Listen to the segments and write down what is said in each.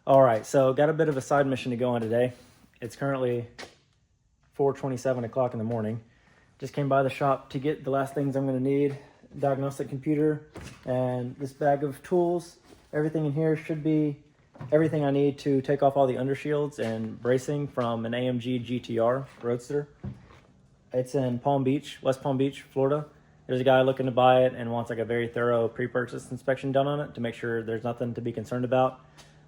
All right, so got a bit of a side mission to go on today. It's currently 4:27 o'clock in the morning. Just came by the shop to get the last things I'm going to need. Diagnostic computer and this bag of tools. Everything in here should be everything I need to take off all the undershields and bracing from an AMG GTR Roadster. It's in Palm Beach, West Palm Beach, Florida. There's a guy looking to buy it and wants like a very thorough pre-purchase inspection done on it to make sure there's nothing to be concerned about.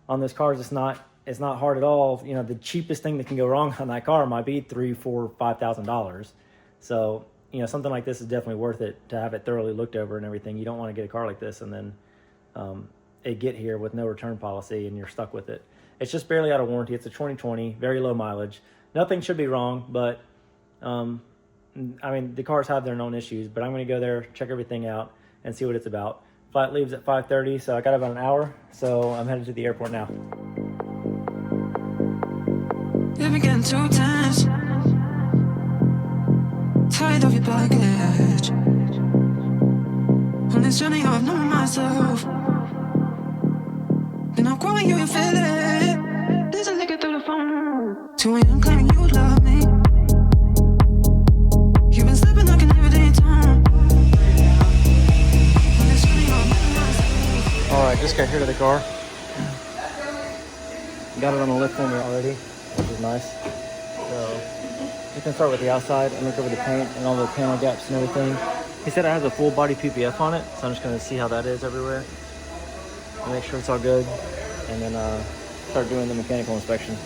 On those cars, it's not hard at all. You know, the cheapest thing that can go wrong on that car might be $3,000, $4,000, $5,000. So, you know, something like this is definitely worth it to have it thoroughly looked over and everything. You don't want to get a car like this and then it get here with no return policy and you're stuck with it. It's just barely out of warranty. It's a 2020, very low mileage. Nothing should be wrong, but I mean, the cars have their known issues, but I'm going to go there, check everything out, and see what it's about. Flight leaves at 5:30, so I got about an hour, so I'm headed to the airport now. You've been getting too tense, tired of your baggage. On this journey I've known myself, been outgrowing you, you feel it. There's a liquor through the phone, 2 a.m. claiming you love me. You've been slipping like an everyday time. On this journey I've known myself. All right, just got here to the car. Got it on the lift for me already, which is nice. So we can start with the outside and look over the paint and all the panel gaps and everything. He said it has a full body PPF on it, so I'm just gonna see how that is everywhere. Make sure it's all good, and then start doing the mechanical inspection.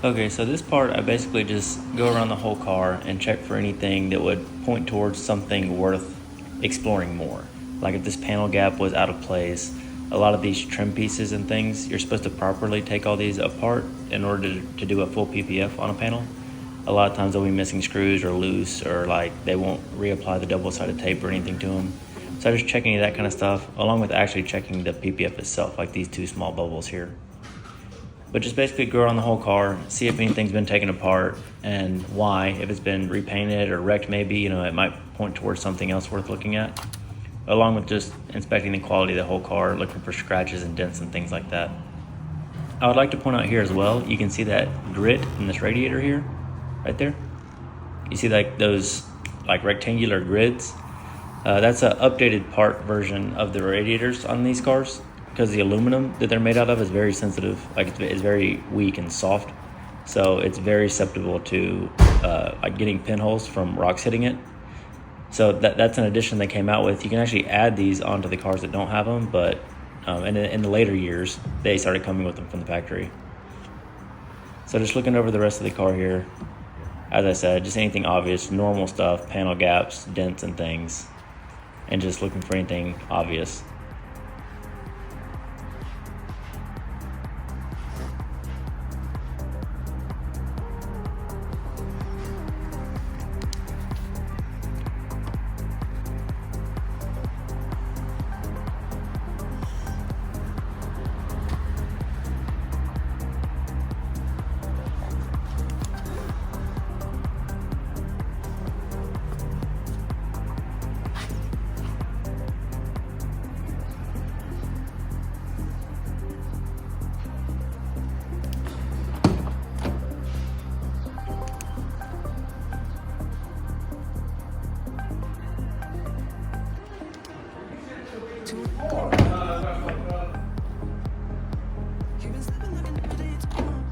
Okay, so this part I basically just go around the whole car and check for anything that would point towards something worth exploring more. Like if this panel gap was out of place, a lot of these trim pieces and things, you're supposed to properly take all these apart in order to do a full PPF on a panel. A lot of times they'll be missing screws or loose, or like they won't reapply the double-sided tape or anything to them. So I just check any of that kind of stuff, along with actually checking the PPF itself, like these 2 small bubbles here. But just basically go around the whole car, see if anything's been taken apart and why. If it's been repainted or wrecked maybe, you know, it might point towards something else worth looking at. Along with just inspecting the quality of the whole car, looking for scratches and dents and things like that. I would like to point out here as well, you can see that grit in this radiator here, right there. You see like those like rectangular grids? That's an updated part version of the radiators on these cars, because the aluminum that they're made out of is very sensitive. Like it's very weak and soft, so it's very susceptible to like getting pinholes from rocks hitting it. So that's an addition they came out with. You can actually add these onto the cars that don't have them, but in the later years they started coming with them from the factory. So just looking over the rest of the car here, as I said, just anything obvious, normal stuff, panel gaps, dents and things, and just looking for anything obvious. You've been slipping like an everyday time.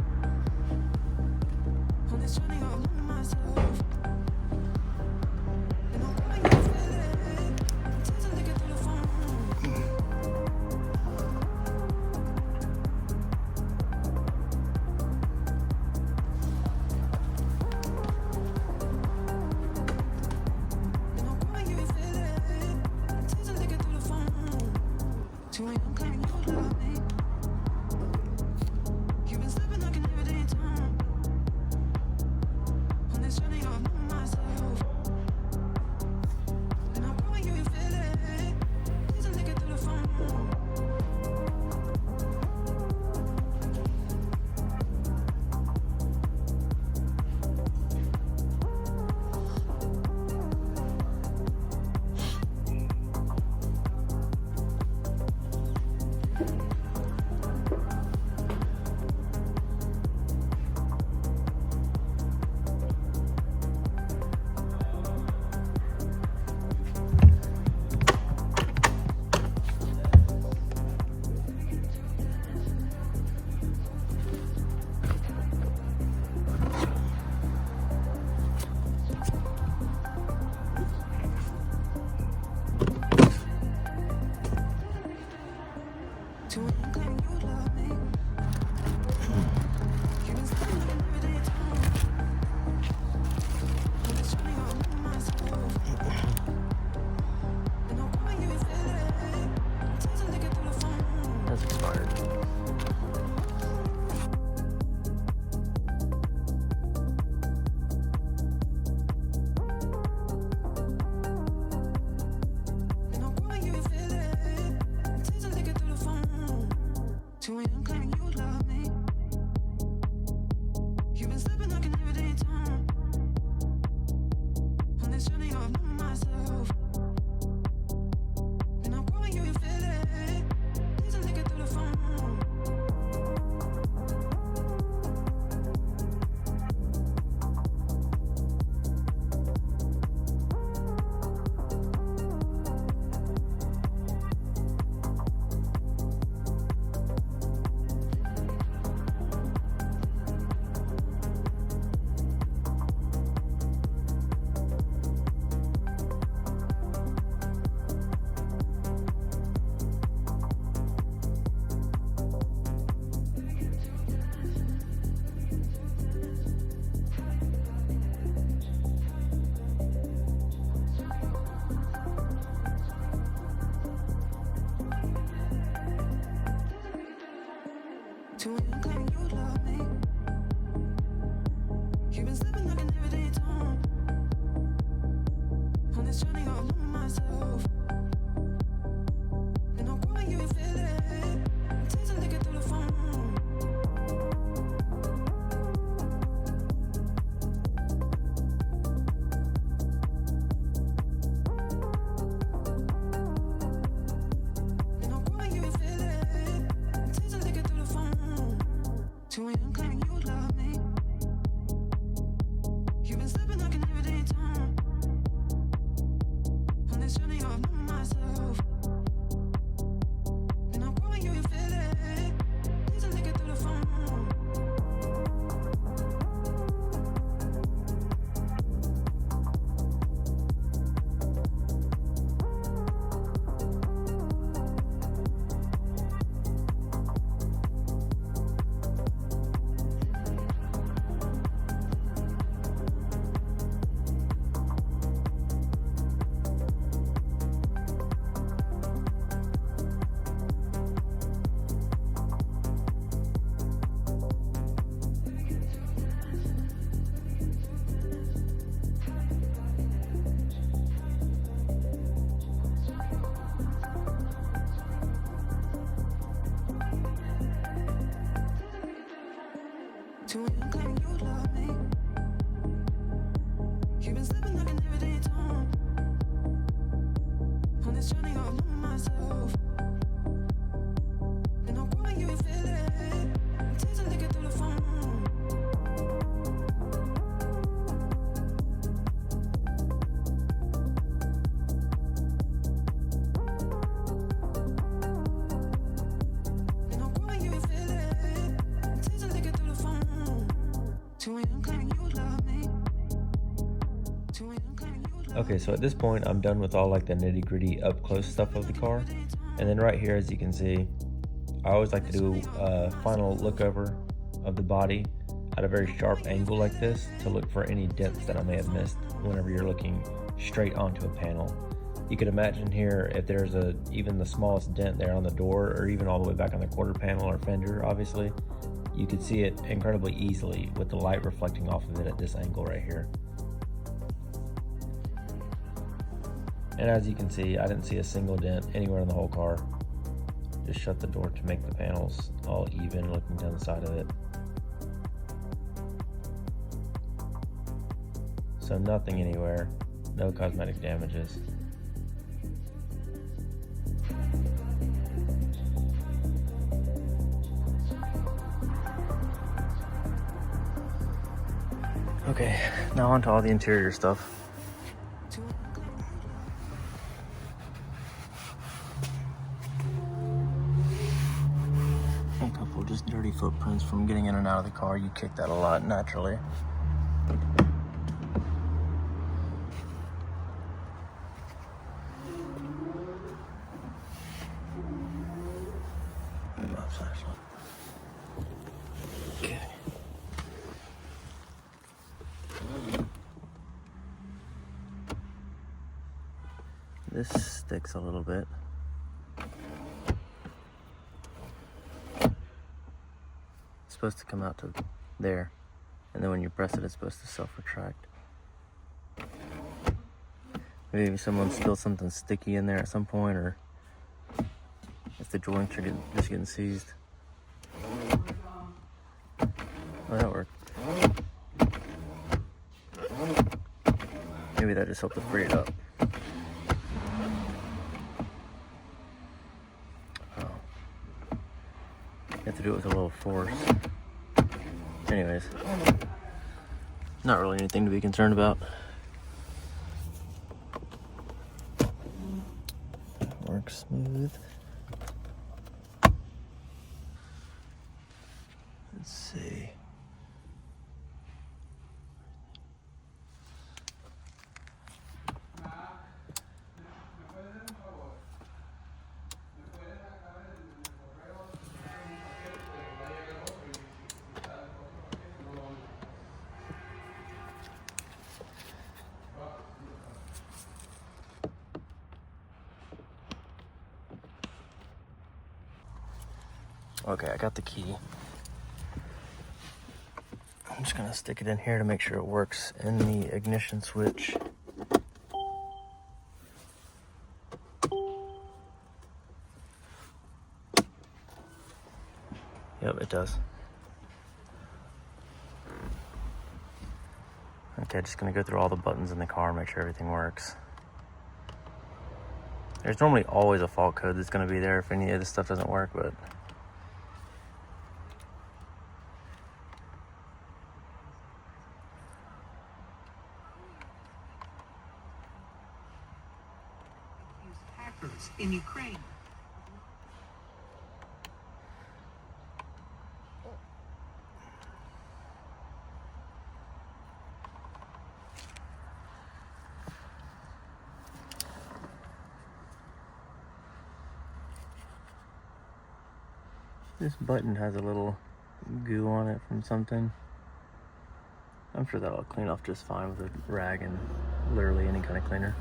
On this journey I've known myself, been outgrowing you, feel it. There's a liquor through the phone. Been outgrowing you, feel it. There's a liquor through the phone. 2 a.m. claiming you love me. You've been slipping like an everyday time. On this journey I've known myself, been outgrowing you, you feel it. There's a liquor through the phone. To when you claim you love me. You've been sleeping like an everyday tone. I'm just trying to remove myself. And I'm calling you, you feel it. Tears are leaking through the phone. That's expired. And I'm calling you, you feel it. Tears are leaking through the phone. To when you claim you love me. You've been sleeping like an everyday tone. On this journey, I've known myself. And I'm calling you, you feel it. Tears are leaking through the phone. To when you claim you love me. You've been sleeping like an everyday tone. On this journey, I've known myself. And I'm calling you, you feel it. Tears are leaking through the phone. And I'm calling you, you feel it. Tears are leaking through the phone. To when you claim you love me. You've been sleeping like an everyday tone. On this journey, I've known myself. And I'm calling you, you feel it. Tears are leaking through the phone. To when you claim you love me. You've been sleeping like an everyday tone. On this journey, I've known myself. And I'm calling you, you feel it. Tears are leaking through the phone. And I'm calling you, you feel it. Tears are leaking through the phone. To when you claim you love me. To when you claim you love me. Okay, so at this point, I'm done with all like the nitty gritty up close stuff of the car. And then right here, as you can see, I always like to do a final look over of the body at a very sharp angle like this to look for any dents that I may have missed whenever you're looking straight onto a panel. You could imagine here if there's even the smallest dent there on the door, or even all the way back on the quarter panel or fender, obviously, you could see it incredibly easily with the light reflecting off of it at this angle right here. And as you can see, I didn't see a single dent anywhere in the whole car. Just shut the door to make the panels all even looking down the side of it. So nothing anywhere, no cosmetic damages. Okay, now onto all the interior stuff. A couple just dirty footprints from getting in and out of the car. You kick that a lot naturally. flashlight. Okay. This sticks a little bit. It's supposed to come out to there, and then when you press it, it's supposed to self-retract. Maybe someone spilled something sticky in there at some point, or if the joints are just getting seized. Oh, that worked. Maybe that just helped to free it up. Oh. You have to do it with a little force. Anyways, not really anything to be concerned about. Works smooth. Let's see. Okay, I got the key. I'm just gonna stick it in here to make sure it works in the ignition switch. Yep, it does. Okay, just gonna go through all the buttons in the car, make sure everything works. There's normally always a fault code that's gonna be there if any of this stuff doesn't work, but hackers in Ukraine. this button has a little goo on it from something. I'm sure that'll clean off just fine with a rag and literally any kind of cleaner.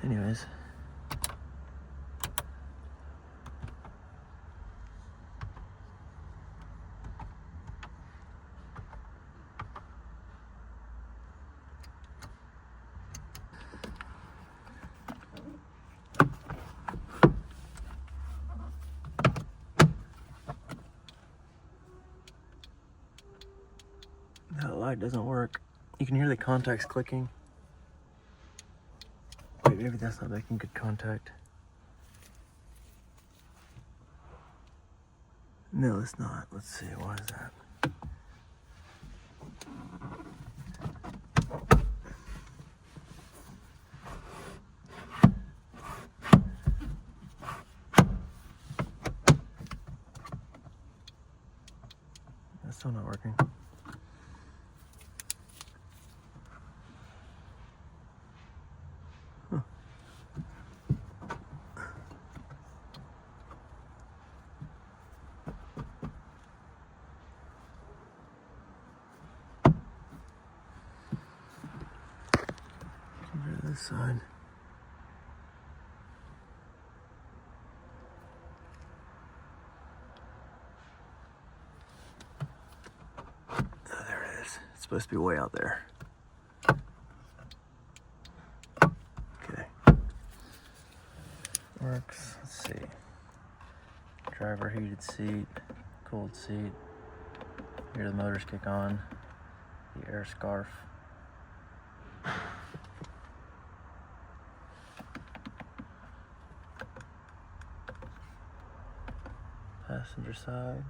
Anyways. That light doesn't work. You can hear the contacts clicking. Wait, maybe that's not making good contact. No, it's not. Let's see, why is that? That's still not working. Over to this side. Oh, there it is. It's supposed to be way out there. Okay. Works. Let's see. Driver heated seat, cooled seat. Hear the motors kick on. The air scarf. Passenger side.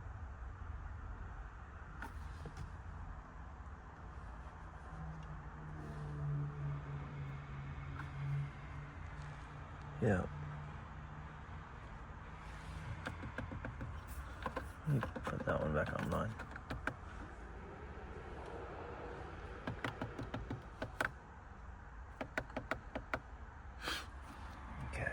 Yeah. Let me put that one back online. Okay.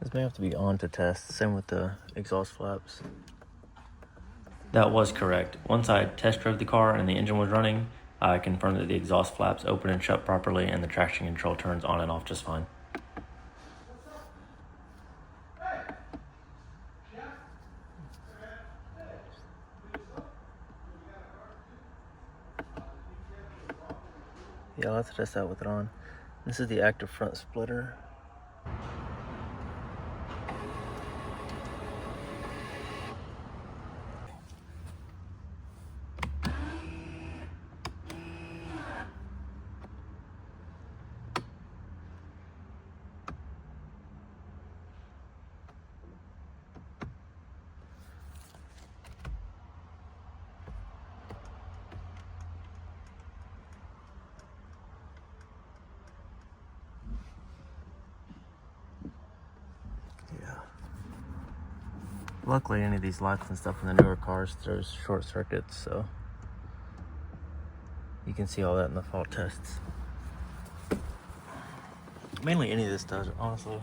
This may have to be on to test. Same with the exhaust flaps. That was correct. Once I test drove the car and the engine was running, I confirmed that the exhaust flaps open and shut properly and the traction control turns on and off just fine. Yeah, I'll have to test that with it on. This is the active front splitter. Luckily, any of these lights and stuff in the newer cars throws short circuits, so you can see all that in the fault tests. Mainly any of this does, honestly.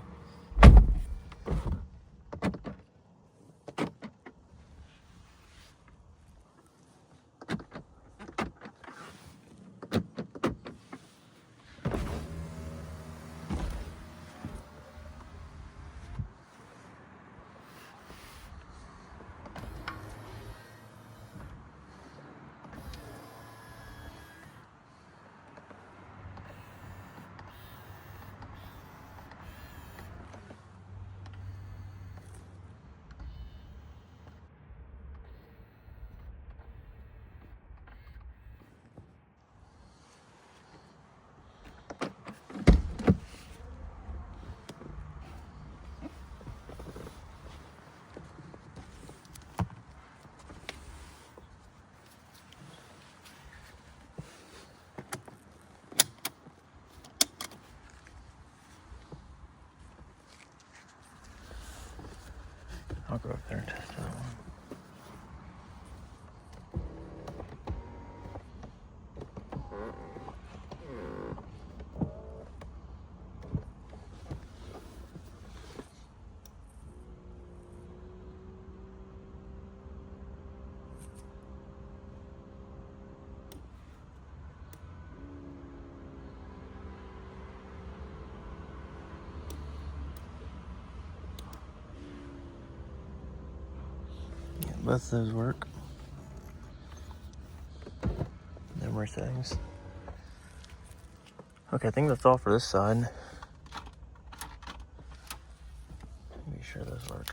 I'll go up there and test that one. Yeah, both of those work. Memory settings. Okay, I think that's all for this side. Be sure those work.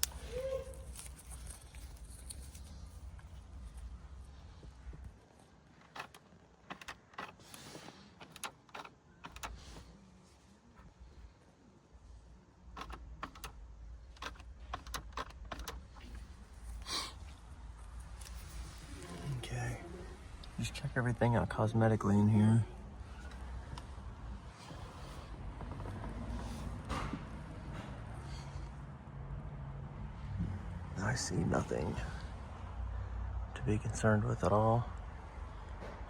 Okay. Just check everything out cosmetically in here. I see nothing to be concerned with at all.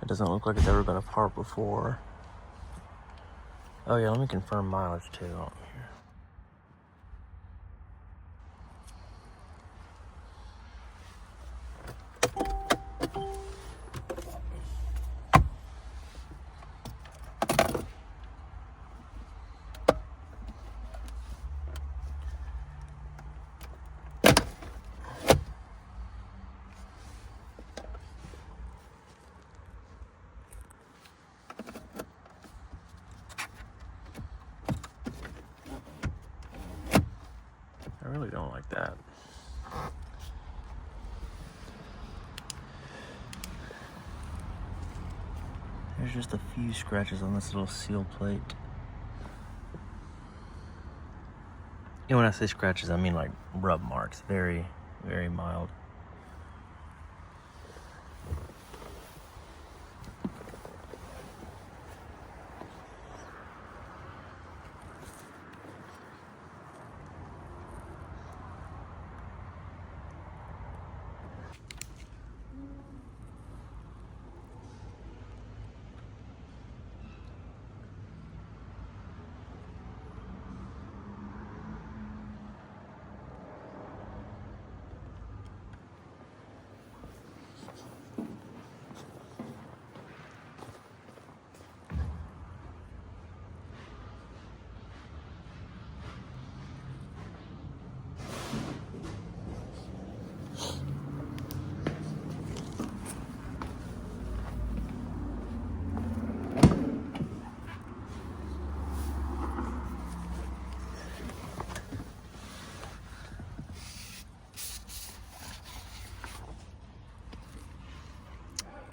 It doesn't look like it's ever been apart before. Oh yeah, let me confirm mileage too. I really don't like that. There's just a few scratches on this little seal plate. And when I say scratches, I mean like rub marks. Very, very mild.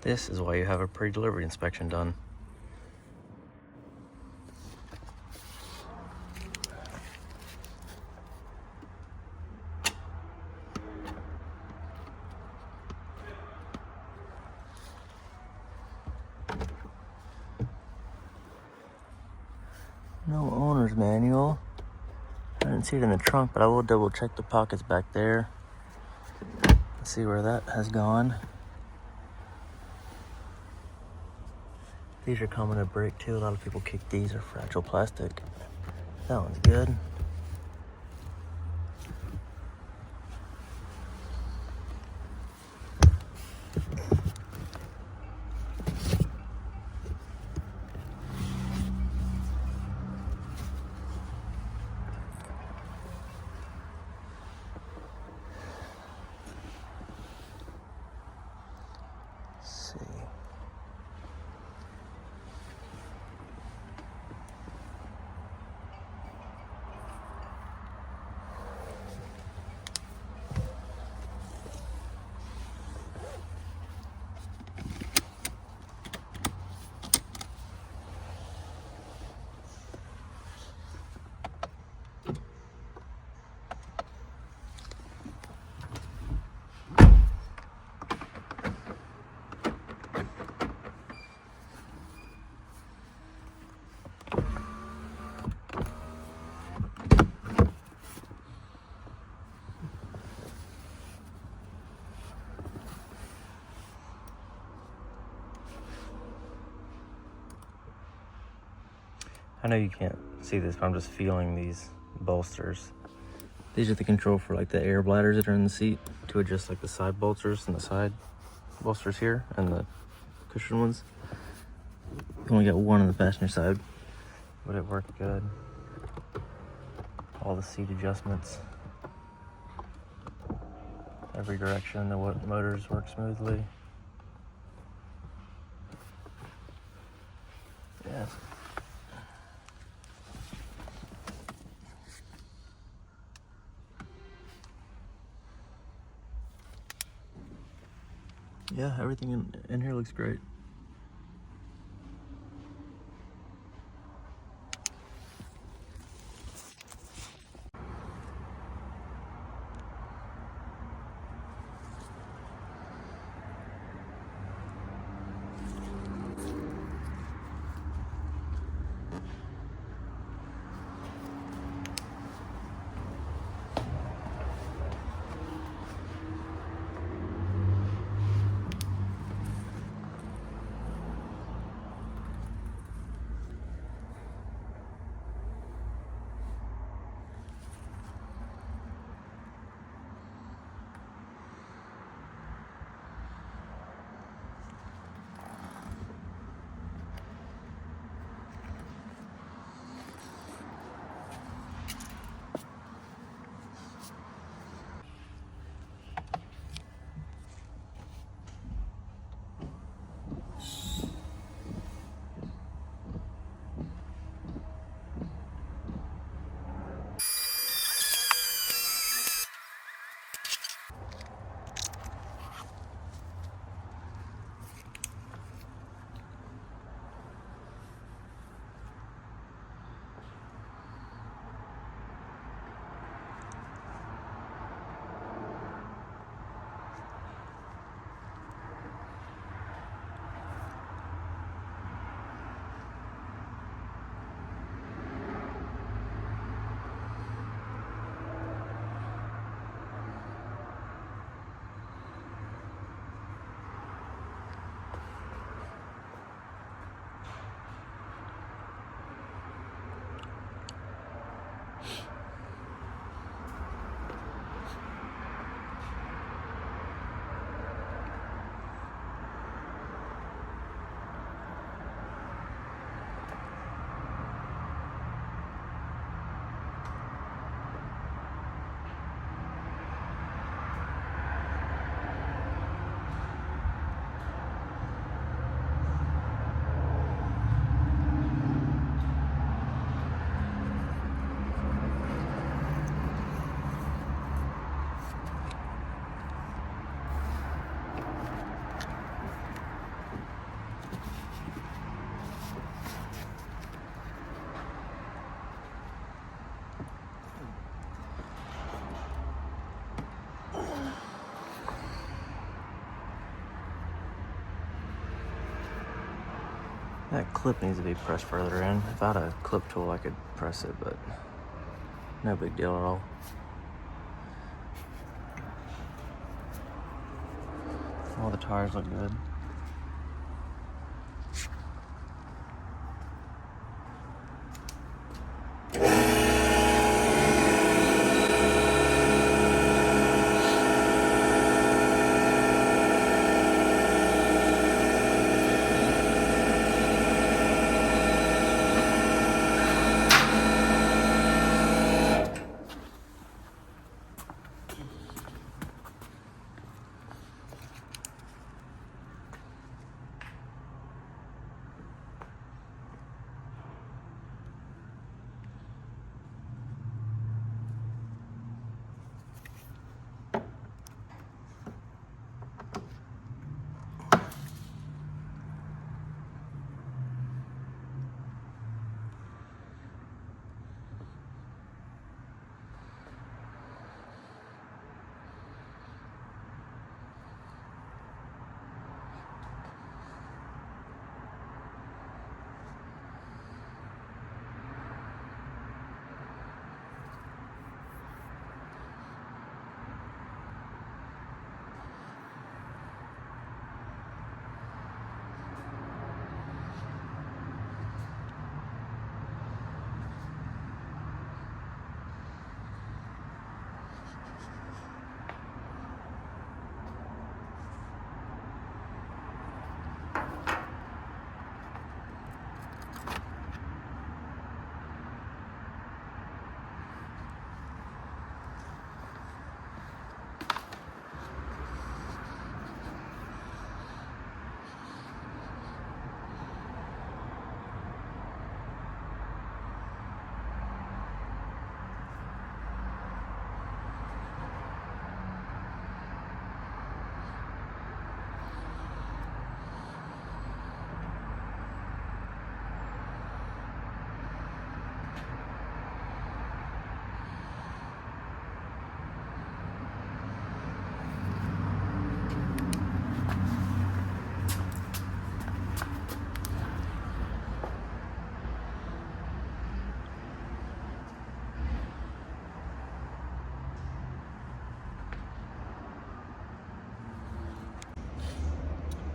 This is why you have a pre-delivery inspection done. No owner's manual. I didn't see it in the trunk, but I will double check the pockets back there. Let's see where that has gone. These are coming to break too. A lot of people kick these, are fragile plastic. That one's good. Let's see. I know you can't see this, but I'm just feeling these bolsters. These are the control for like the air bladders that are in the seat to adjust like the side bolsters and the side bolsters here and the cushion ones. You only got one on the passenger side, but it worked good. All the seat adjustments, every direction, the motors work smoothly. Yes. Yeah, everything in here looks great. That clip needs to be pressed further in. If I had a clip tool, I could press it, but no big deal at all. All the tires look good.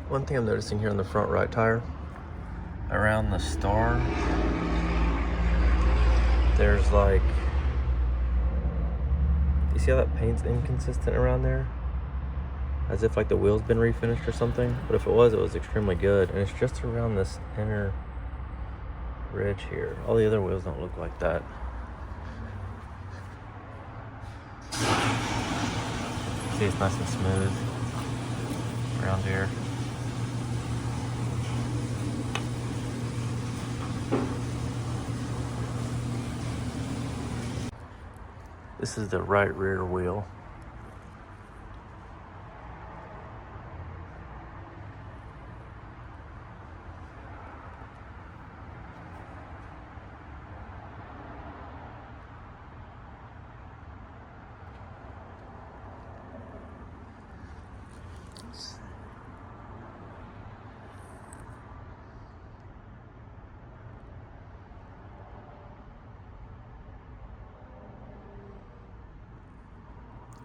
One thing I'm noticing here on the front right tire, around the star, there's like, you see how that paint's inconsistent around there? As if like the wheel's been refinished or something, but if it was extremely good, and it's just around this inner ridge here. All the other wheels don't look like that. See, it's nice and smooth around here. This is the right rear wheel.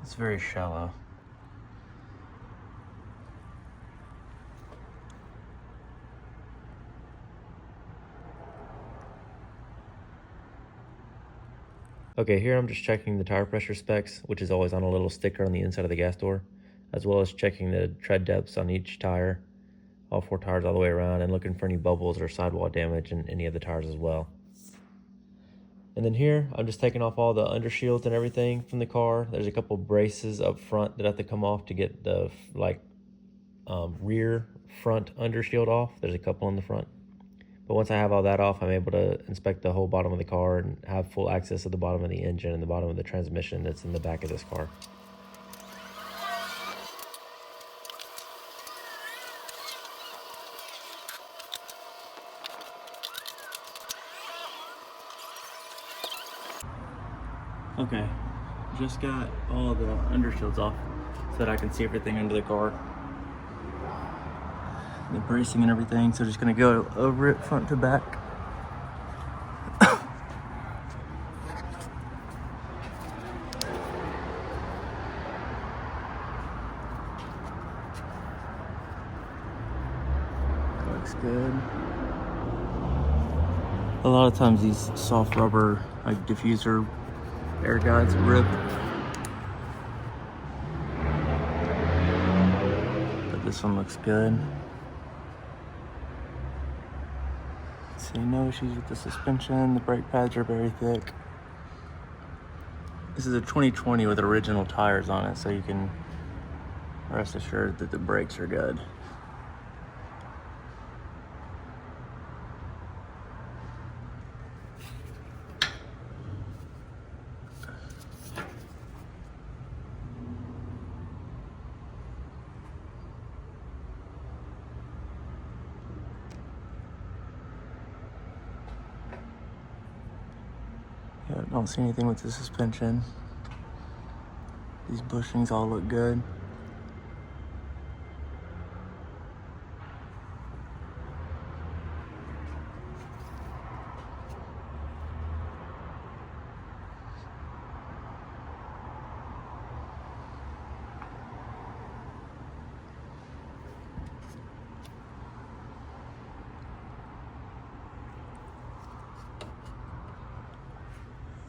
It's very shallow. Okay, here I'm just checking the tire pressure specs, which is always on a little sticker on the inside of the gas door, as well as checking the tread depths on each tire, all 4 tires all the way around, and looking for any bubbles or sidewall damage in any of the tires as well. And then here, I'm just taking off all the undershields and everything from the car. There's a couple braces up front that have to come off to get the rear front undershield off. There's a couple in the front. But once I have all that off, I'm able to inspect the whole bottom of the car and have full access to the bottom of the engine and the bottom of the transmission that's in the back of this car. Okay, just got all the undershields off so that I can see everything under the car. the bracing and everything. So just gonna go over it front to back. Looks good. A lot of times these soft rubber like diffuser air guides rip. But this one looks good. See, no issues with the suspension. The brake pads are very thick. This is a 2020 with original tires on it, so you can rest assured that the brakes are good. Yeah, don't see anything with the suspension. These bushings all look good.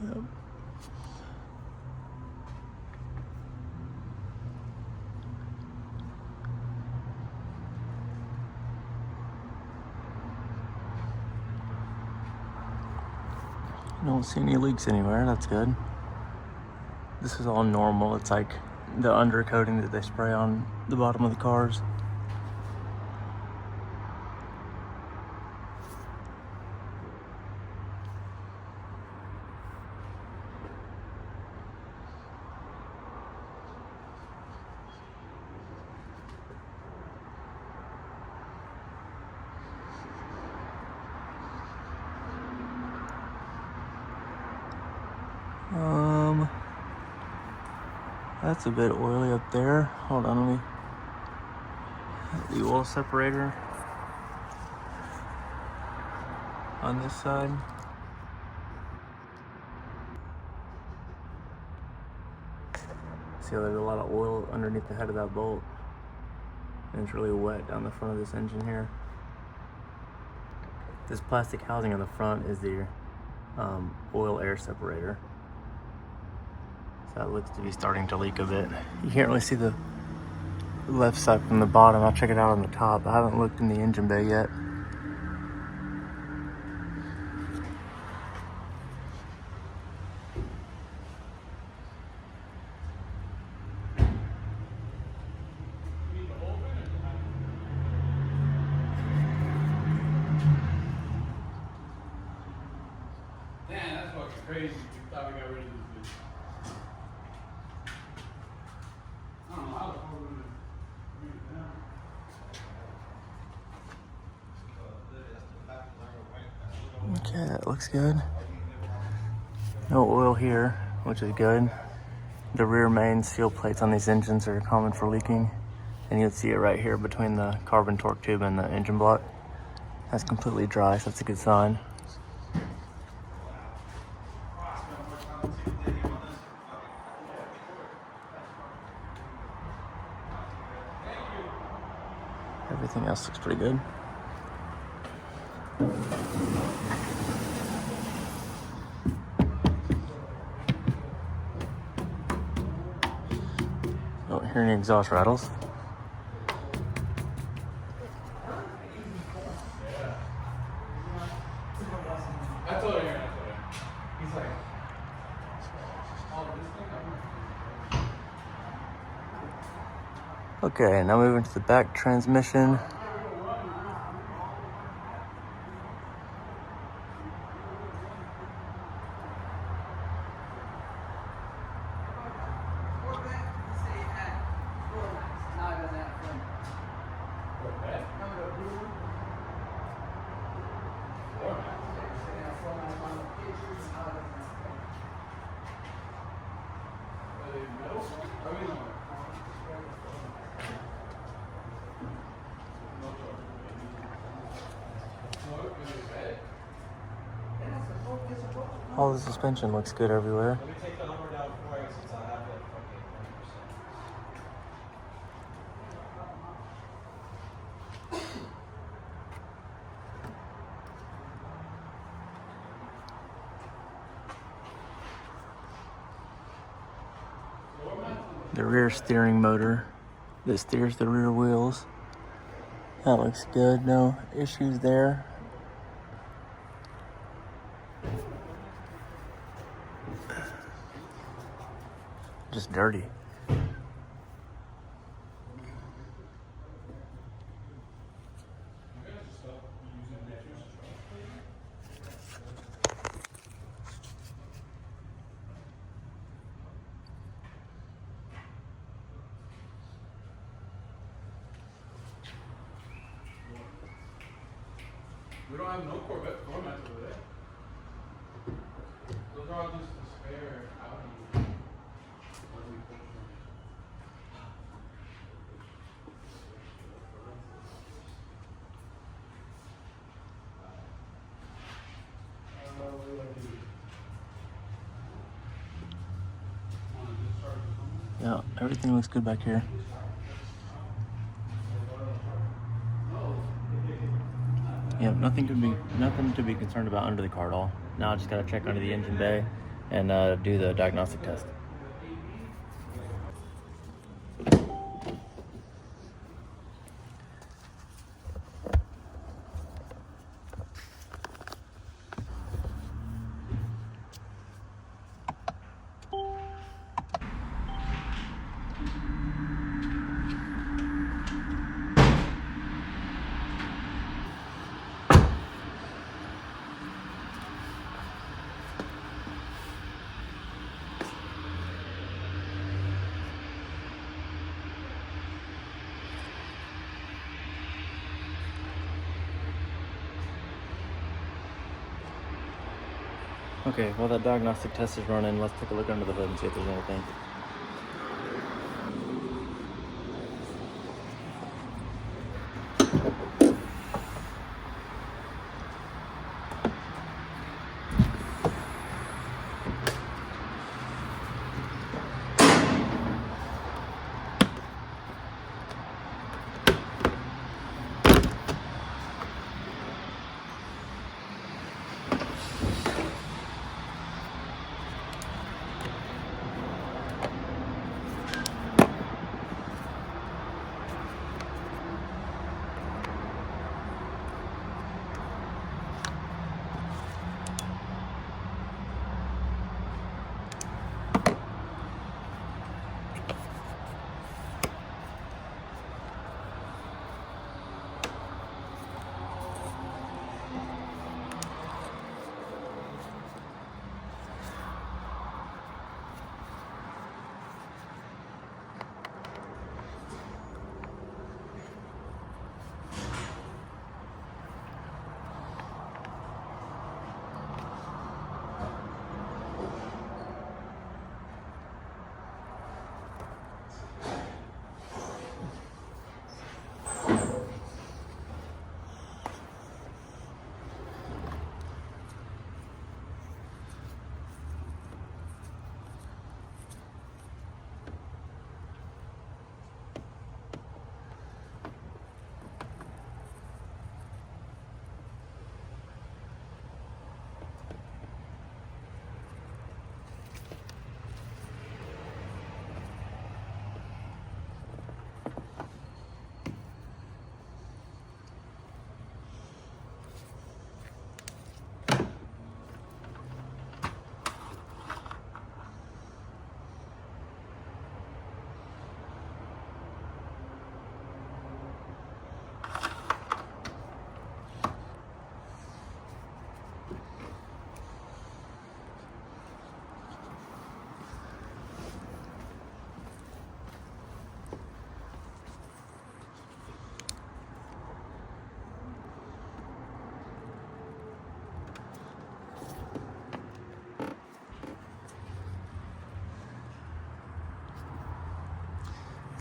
Yep. Don't see any leaks anywhere, that's good. This is all normal. It's like the undercoating that they spray on the bottom of the cars. That's a bit oily up there. Hold on, let me. The oil separator on this side. See how there's a lot of oil underneath the head of that bolt. And it's really wet down the front of this engine here. This plastic housing on the front is the oil air separator. So that looks to be starting to leak a bit. You can't really see the left side from the bottom. I'll check it out on the top. I haven't looked in the engine bay yet. Man, that's fucking crazy. We thought we got rid of this bitch. I don't know how the fuck we're gonna bring it down. Okay, that looks good. No oil here, which is good. The rear main seal plates on these engines are common for leaking. And you'll see it right here between the carbon torque tube and the engine block. That's completely dry, so that's a good sign. Everything else looks pretty good. Don't hear any exhaust rattles. I told her. He's like, oh, this thing? Okay, now moving to the back transmission. All the suspension looks good everywhere. Let me take the Hummer down for you since I have it fucking 100%. The rear steering motor that steers the rear wheels. That looks good, no issues there. Just dirty. We don't have no Corvette floor mats over there. Those are all just the spare Audi. Yeah, everything looks good back here. Yeah, nothing to be concerned about under the car at all. Now I just gotta check under the engine bay and do the diagnostic test. Okay, while that diagnostic test is running, let's take a look under the hood and see if there's anything.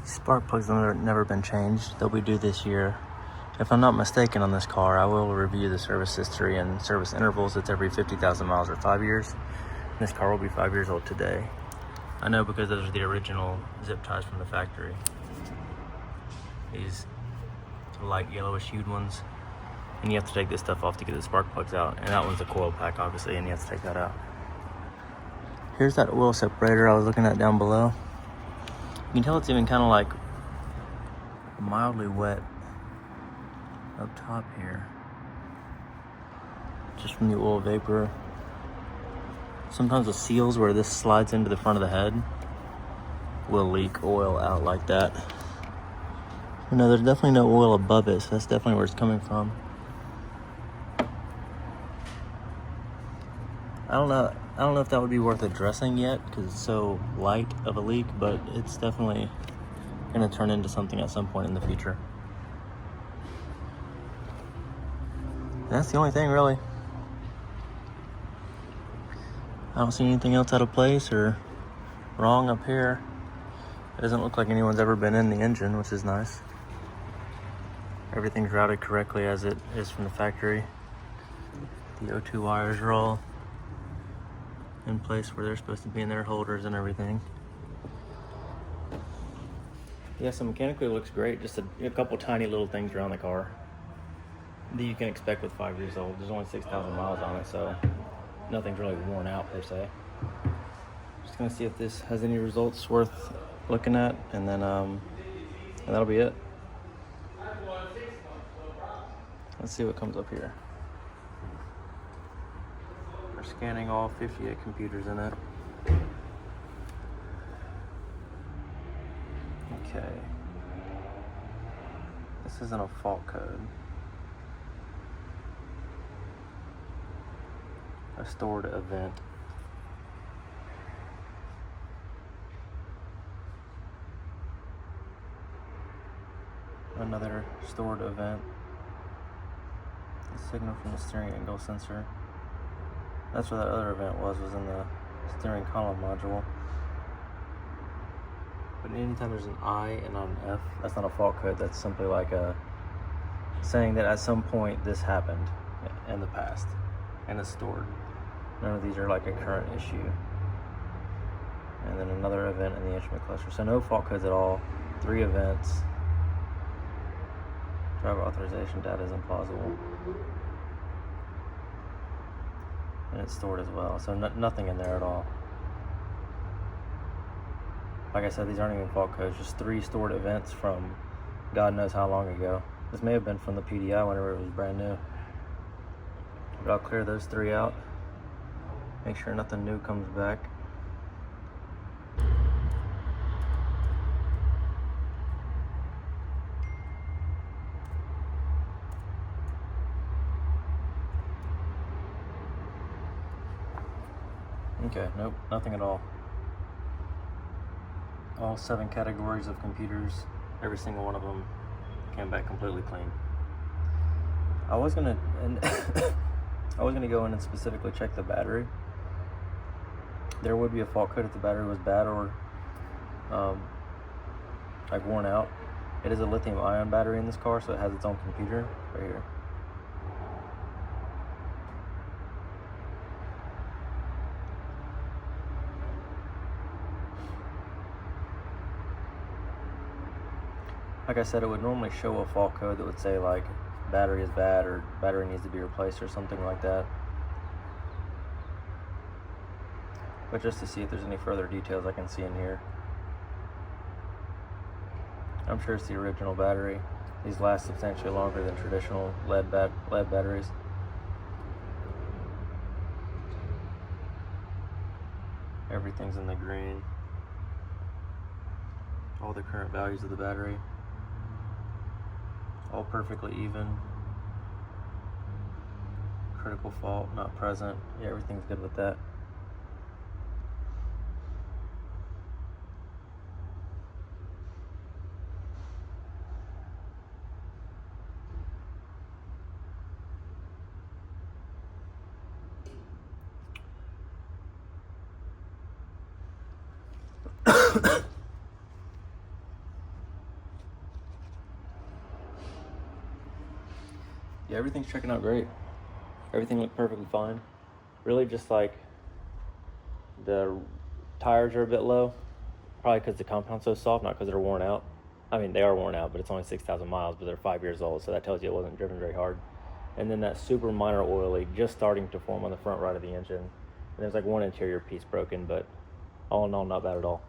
Spark plugs have never been changed. They'll be due this year. If I'm not mistaken on this car, I will review the service history and service intervals. It's every 50,000 miles or 5 years. This car will be 5 years old today. I know because those are the original zip ties from the factory. These light yellowish hued ones. And you have to take this stuff off to get the spark plugs out. And that one's a coil pack, obviously, and you have to take that out. Here's that oil separator I was looking at down below. You can tell it's even kind of like mildly wet up top here. Just from the oil vapor. Sometimes the seals where this slides into the front of the head will leak oil out like that. You know, there's definitely no oil above it, so that's definitely where it's coming from. I don't know if that would be worth addressing yet because it's so light of a leak, but it's definitely going to turn into something at some point in the future. And that's the only thing, really. I don't see anything else out of place or wrong up here. It doesn't look like anyone's ever been in the engine, which is nice. Everything's routed correctly as it is from the factory. The O2 wires are all in place where they're supposed to be in their holders and everything. Yeah, so mechanically it looks great. Just a couple tiny little things around the car that you can expect with 5 years old. There's only 6,000 miles on it, so nothing's really worn out per se. Just gonna see if this has any results worth looking at, and then and that'll be it. Let's see what comes up here. We're scanning all 58 computers in it. Okay. This isn't a fault code. A stored event. Another stored event. A signal from the steering angle sensor. That's what that other event was in the steering column module. But anytime there's an I and not an F, that's not a fault code. That's simply like a saying that at some point this happened in the past and it's stored. None of these are like a current issue. And then another event in the instrument cluster. So no fault codes at all. 3 events. Driver authorization data is implausible. And it's stored as well. So nothing in there at all. Like I said, these aren't even fault codes. Just 3 stored events from God knows how long ago. This may have been from the PDI whenever it was brand new. But I'll clear those 3 out. Make sure nothing new comes back. Okay, nope, nothing at all. All 7 categories of computers, every single one of them came back completely clean. I was gonna go in and specifically check the battery. There would be a fault code if the battery was bad or like worn out. It is a lithium-ion battery in this car, so it has its own computer right here. Like I said, it would normally show a fault code that would say like battery is bad or battery needs to be replaced or something like that. But just to see if there's any further details I can see in here. I'm sure it's the original battery. These last substantially longer than traditional lead batteries. Everything's in the green. All the current values of the battery. All perfectly even. Critical fault, not present. Yeah, everything's good with that. Yeah, everything's checking out great. Everything looked perfectly fine. Really just like the tires are a bit low, probably because the compound's so soft, not because they're worn out. I mean, they are worn out, but it's only 6,000 miles, but they're 5 years old, so that tells you it wasn't driven very hard. And then that super minor oil leak just starting to form on the front right of the engine. And there's like one interior piece broken, but all in all, not bad at all.